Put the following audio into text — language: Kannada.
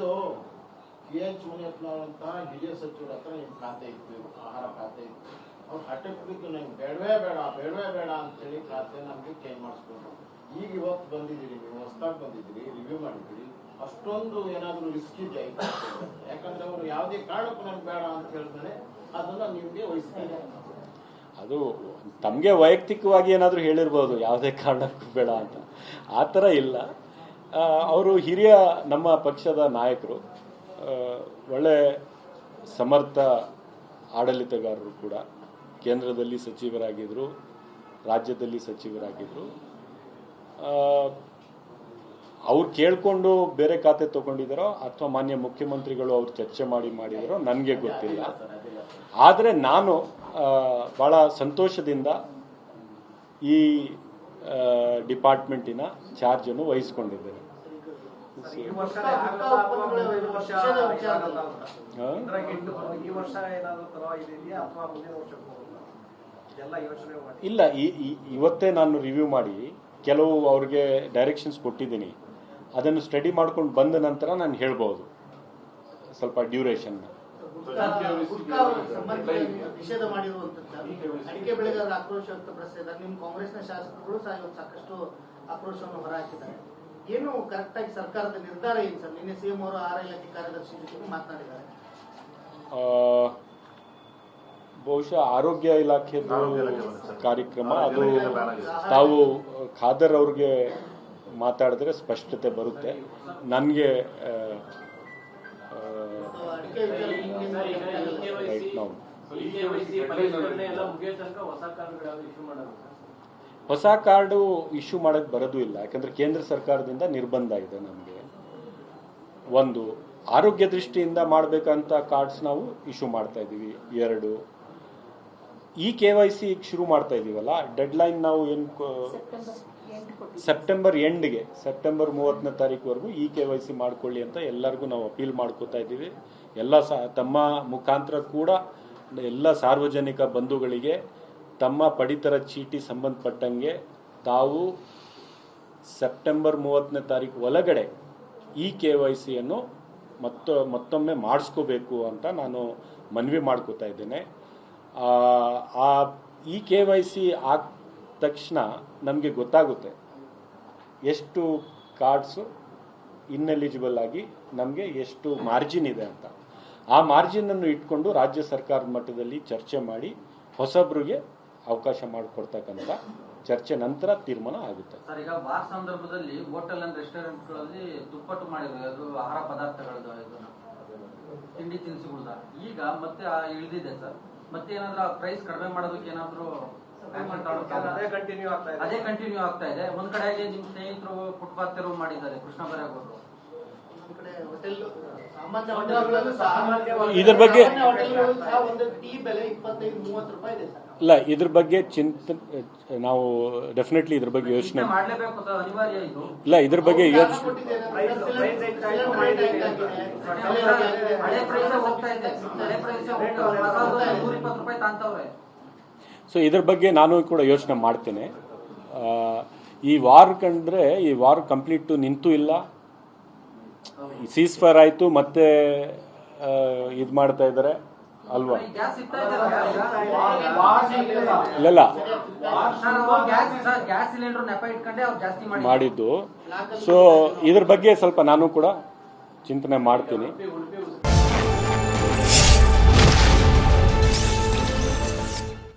ಇದು KH ಮುನಿಯಪ್ಪನವರಂತಹ ಹಿರಿಯ ಸಚಿವರ ಹತ್ರ ನಿಮ್ಮ ಖಾತೆ ಇತ್ತು, ಆಹಾರ ಖಾತೆ ಇತ್ತು. ಅವ್ರು ಹಠಕ್ಕೆ ಬಿದ್ದು ನಂಗೆ ಬೇಡವೇ ಬೇಡ ಅಂತೇಳಿ ಖಾತೆ ನಮಗೆ ಚೇಂಜ್ ಮಾಡಿಸ್ಕೊಂಡು ಈಗ ಇವತ್ತು ಬಂದಿದ್ದೀರಿ, ನೀವು ಹೊಸದಾಗಿ ಬಂದಿದ್ದೀರಿ, ರಿವ್ಯೂ ಮಾಡಿದ್ದೀರಿ. ಅಷ್ಟೊಂದು ಏನಾದರೂ ರಿಸ್ಕ್ ಇದೆ, ಯಾಕಂದ್ರೆ ಅವರು ಯಾವುದೇ ಕಾರಣಕ್ಕೂ ನಮ್ಗೆ ಬೇಡ ಅಂತ ಹೇಳಿದ್ರೆ ಅದನ್ನ ನಿಮಗೆ ವಹಿಸ್ತಾರೆ. ಅದು ತಮಗೆ ವೈಯಕ್ತಿಕವಾಗಿ ಏನಾದರೂ ಹೇಳಿರ್ಬೋದು ಯಾವುದೇ ಕಾರಣಕ್ಕೂ ಬೇಡ ಅಂತ, ಆ ಥರ ಇಲ್ಲ. ಅವರು ಹಿರಿಯ ನಮ್ಮ ಪಕ್ಷದ ನಾಯಕರು, ಒಳ್ಳೆ ಸಮರ್ಥ ಆಡಳಿತಗಾರರು ಕೂಡ. ಕೇಂದ್ರದಲ್ಲಿ ಸಚಿವರಾಗಿದ್ದರು, ರಾಜ್ಯದಲ್ಲಿ ಸಚಿವರಾಗಿದ್ದರು. ಅವ್ರು ಕೇಳಿಕೊಂಡು ಬೇರೆ ಖಾತೆ ತಗೊಂಡಿದ್ದಾರೋ ಅಥವಾ ಮಾನ್ಯ ಮುಖ್ಯಮಂತ್ರಿಗಳು ಅವ್ರು ಚರ್ಚೆ ಮಾಡಿದಾರೋ ನನಗೆ ಗೊತ್ತಿಲ್ಲ. ಆದರೆ ನಾನು ಭಾಳ ಸಂತೋಷದಿಂದ ಈ ಡಿಪಾರ್ಟ್ಮೆಂಟಿನ ಚಾರ್ಜನ್ನು ವಹಿಸ್ಕೊಂಡಿದ್ದೇನೆ. ಇಲ್ಲ, ಇವತ್ತೇ ನಾನು ರಿವ್ಯೂ ಮಾಡಿ ಕೆಲವು ಅವ್ರಿಗೆ ಡೈರೆಕ್ಷನ್ಸ್ ಕೊಟ್ಟಿದ್ದೀನಿ. ಅದನ್ನು ಸ್ಟಡಿ ಮಾಡ್ಕೊಂಡು ಬಂದ ನಂತರ ನಾನು ಹೇಳ್ಬೋದು ಸ್ವಲ್ಪ ಡ್ಯೂರೇಷನ್. ನಿಷೇಧ ಮಾಡಿರುವಂತದ್ದು ಅಡಿಕೆ ಬೆಳೆಗಾರರ ಆಕ್ರೋಶ ವ್ಯಕ್ತಪಡಿಸಿದ್ದಾರೆ. ನಿಮ್ಮ ಕಾಂಗ್ರೆಸ್ನ ಶಾಸಕರು ಸಹ ಇವತ್ತು ಸಾಕಷ್ಟು ಆಕ್ರೋಶವನ್ನು ಹೊರಹಾಕಿದ್ದಾರೆ. ಏನು ಕರೆಕ್ಟ್ ಆಗಿ ಸರ್ಕಾರದ ನಿರ್ಧಾರ ಏನು ಸರ್? ನಿನ್ನೆ ಸಿಎಂ ಅವರು ಆಹಾರ ಇಲಾಖೆ ಕಾರ್ಯದರ್ಶಿ ಜೊತೆ ಮಾತನಾಡಿದ್ದಾರೆ. ಬಹುಶಃ ಆರೋಗ್ಯ ಇಲಾಖೆದು ಕಾರ್ಯಕ್ರಮ ಅದು. ತಾವು ಖಾದರ್ ಅವ್ರಿಗೆ ಮಾತಾಡಿದ್ರೆ ಸ್ಪಷ್ಟತೆ ಬರುತ್ತೆ. ನನಗೆ ಹೊಸ ಕಾರ್ಡು ಇಶ್ಯೂ ಮಾಡಕ್ಕೆ ಬರೋದು ಇಲ್ಲ, ಯಾಕಂದ್ರೆ ಕೇಂದ್ರ ಸರ್ಕಾರದಿಂದ ನಿರ್ಬಂಧ ಇದೆ ನಮಗೆ. ಒಂದು ಆರೋಗ್ಯ ದೃಷ್ಟಿಯಿಂದ ಮಾಡಬೇಕಂತ ಕಾರ್ಡ್ಸ್ ನಾವು ಇಶ್ಯೂ ಮಾಡ್ತಾ ಇದ್ದೀವಿ. 2 ಈ KYC ಶುರು ಮಾಡ್ತಾ ಇದ್ದೀವಲ್ಲ, ಡೆಡ್ ಲೈನ್ ನಾವು ಏನು ಸೆಪ್ಟೆಂಬರ್ ಎಂಡ್ಗೆ, ಸೆಪ್ಟೆಂಬರ್ 30ನೇ ತಾರೀಕುವರೆಗೂ ಈ KYC ಮಾಡ್ಕೊಳ್ಳಿ ಅಂತ ಎಲ್ಲರಿಗೂ ನಾವು ಅಪೀಲ್ ಮಾಡ್ಕೋತಾ ಇದ್ದೀವಿ. ಎಲ್ಲ ತಮ್ಮ ಮುಖಾಂತರ ಕೂಡ ಎಲ್ಲ ಸಾರ್ವಜನಿಕ ಬಂಧುಗಳಿಗೆ ತಮ್ಮ ಪಡಿತರ ಚೀಟಿ ಸಂಬಂಧಪಟ್ಟಂಗೆ ತಾವು ಸೆಪ್ಟೆಂಬರ್ 30ನೇ ತಾರೀಕು ಒಳಗಡೆ ಈ KYCಯನ್ನು ಮತ್ತೊಮ್ಮೆ ಮಾಡಿಸ್ಕೋಬೇಕು ಅಂತ ನಾನು ಮನವಿ ಮಾಡ್ಕೋತಾ ಇದ್ದೇನೆ. ಈ KYC ಆದ ತಕ್ಷಣ ನಮಗೆ ಗೊತ್ತಾಗುತ್ತೆ ಎಷ್ಟು ಕಾರ್ಡ್ಸು ಇನ್ಎಲಿಜಿಬಲ್ ಆಗಿ ನಮಗೆ ಎಷ್ಟು ಮಾರ್ಜಿನ್ ಇದೆ ಅಂತ. ಆ ಮಾರ್ಜಿನನ್ನು ಇಟ್ಕೊಂಡು ರಾಜ್ಯ ಸರ್ಕಾರದ ಮಟ್ಟದಲ್ಲಿ ಚರ್ಚೆ ಮಾಡಿ ಹೊಸಬ್ರಿಗೆ ಅವಕಾಶ ಮಾಡಿಕೊಡ್ತಕ್ಕಂಥ ಚರ್ಚೆ ನಂತರ ತೀರ್ಮಾನ ಆಗುತ್ತೆ. ಸರ್, ಈಗ ಬಾರ್ ಸಂದರ್ಭದಲ್ಲಿ ಹೋಟೆಲ್ ಅಂಡ್ ರೆಸ್ಟೋರೆಂಟ್ಗಳಲ್ಲಿ ದುಪ್ಪಟ್ಟು ಮಾಡಿದ್ರು, ಅದು ಆಹಾರ ಪದಾರ್ಥಗಳದ್ದು ಇದನ್ನ ತಿಂಡಿ ತಿನಿಸುಗಳದ. ಈಗ ಮತ್ತೆ ಇಳಿದಿದೆ ಸರ್. ಮತ್ತೆ ಏನಾದ್ರೂ ಪ್ರೈಸ್ ಕಡಿಮೆ ಮಾಡೋದಕ್ಕೆ ಏನಾದ್ರು ಅದೇ ಕಂಟಿನ್ಯೂ ಆಗ್ತಾ ಇದೆ. ಒಂದ್ ಕಡೆಗೆ ನಿಮ್ ಸ್ನೇಹಿತರು ಫುಟ್ಪಾತ್ ತೆರವು ಮಾಡಿದ್ದಾರೆ, ಕೃಷ್ಣ ಬೈರೇಗೌಡರು. ಇದ್ರ ಬಗ್ಗೆ ಇಲ್ಲ, ಇದ್ರ ಬಗ್ಗೆ ನಾವು ಡೆಫಿನೆಟ್ಲಿ ಇದ್ರ ಬಗ್ಗೆ ಯೋಚನೆ ಮಾಡಲೇಬೇಕು, ಅನಿವಾರ್ಯ ಇದು. ಇಲ್ಲ, ಇದ್ರ ಬಗ್ಗೆ ಸೊ ಇದ್ರ ಬಗ್ಗೆ ನಾನು ಕೂಡ ಯೋಚನೆ ಮಾಡ್ತೇನೆ. ಈ ವಾರ್ ಕಂಡ್ರೆ ಈ ವಾರ್ ಕಂಪ್ಲೀಟ್ ನಿಂತು ಇಲ್ಲ, ಸೀಸ್ ಫೈರ್ ಆಯ್ತು, ಮತ್ತೆ ಇದು ಮಾಡ್ತಾ ಇದ್ದಾರೆ ಅಲ್ವಾ? ಇಲ್ಲ ಮಾಡಿದ್ದು. ಸೊ ಇದ್ರ ಬಗ್ಗೆ ಸ್ವಲ್ಪ ನಾನು ಕೂಡ ಚಿಂತನೆ ಮಾಡ್ತೀನಿ.